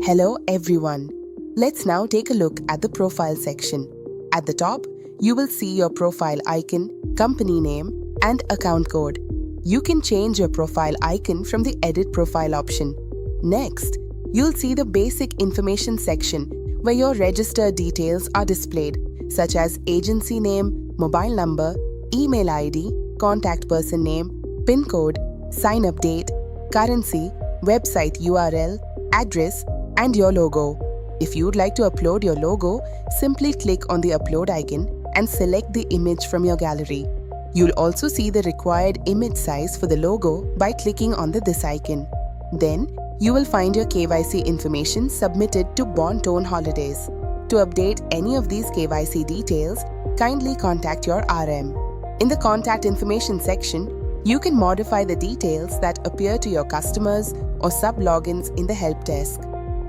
Hello everyone. Let's now take a look at the profile section. At the top, you will see your profile icon, company name, and account code. You can change your profile icon from the Edit Profile option. Next, you'll see the basic information section where your registered details are displayed, such as agency name, mobile number, email ID, contact person name, PIN code, sign-up date, currency, website URL, address, and your logo. If you'd like to upload your logo, simply click on the upload icon and select the image from your gallery. You'll also see the required image size for the logo by clicking on this icon. Then, you will find your KYC information submitted to Bonton Holidays. To update any of these KYC details, kindly contact your RM. In the contact information section, you can modify the details that appear to your customers or sub-logins in the help desk.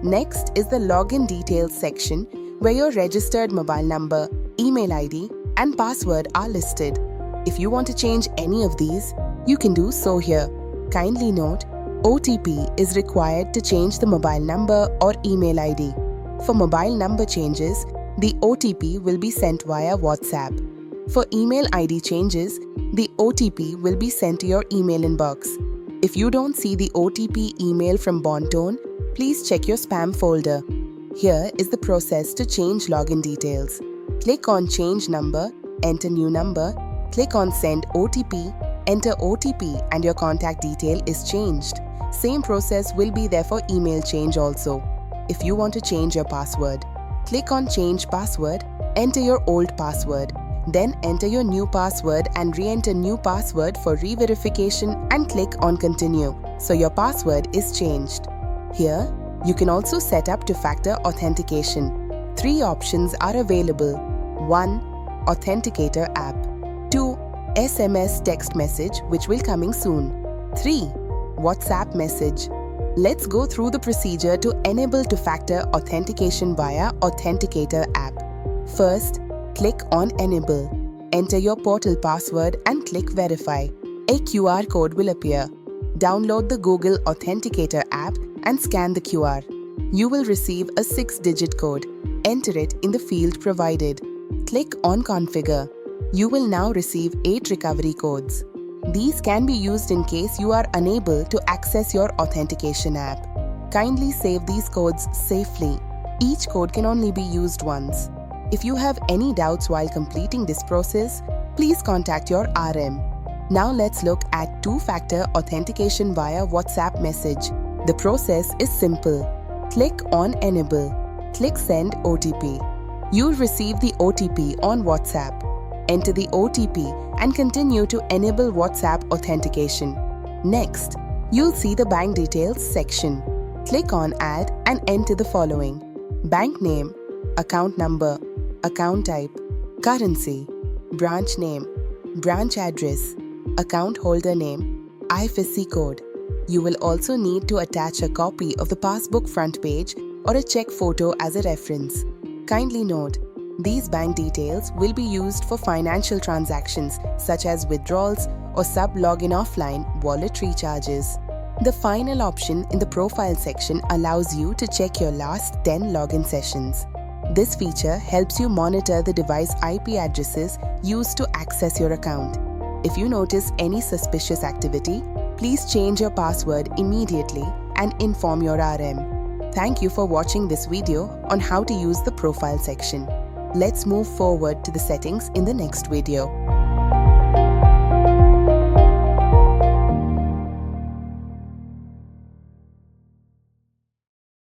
Next is the login details section where your registered mobile number, email ID, and password are listed. If you want to change any of these, you can do so here. Kindly note, OTP is required to change the mobile number or email ID. For mobile number changes, the OTP will be sent via WhatsApp. For email ID changes, the OTP will be sent to your email inbox. If you don't see the OTP email from Bonton, please check your spam folder. Here is the process to change login details. Click on Change Number, enter new number, click on Send OTP, enter OTP, and your contact detail is changed. Same process will be there for email change also. If you want to change your password, click on Change Password, enter your old password, then enter your new password and re-enter new password for re-verification and click on Continue. So your password is changed. Here, you can also set up two-factor authentication. 3 options are available. 1. Authenticator app. 2. SMS text message, which will coming soon. 3. WhatsApp message. Let's go through the procedure to enable two-factor authentication via Authenticator app. First, click on Enable. Enter your portal password and click Verify. A QR code will appear. Download the Google Authenticator app and scan the QR. You will receive a 6-digit code. Enter it in the field provided. Click on Configure. You will now receive 8 recovery codes. These can be used in case you are unable to access your authentication app. Kindly save these codes safely. Each code can only be used once. If you have any doubts while completing this process, please contact your RM. Now let's look at two-factor authentication via WhatsApp message. The process is simple. Click on Enable. Click Send OTP. You'll receive the OTP on WhatsApp. Enter the OTP and continue to enable WhatsApp authentication. Next, you'll see the bank details section. Click on Add and enter the following: bank name, account number, account type, currency, branch name, branch address, account holder name, IFSC code. You will also need to attach a copy of the passbook front page or a check photo as a reference. Kindly note, these bank details will be used for financial transactions such as withdrawals or sub-login offline wallet recharges. The final option in the profile section allows you to check your last 10 login sessions. This feature helps you monitor the device IP addresses used to access your account. If you notice any suspicious activity, please change your password immediately and inform your RM. Thank you for watching this video on how to use the profile section. Let's move forward to the settings in the next video.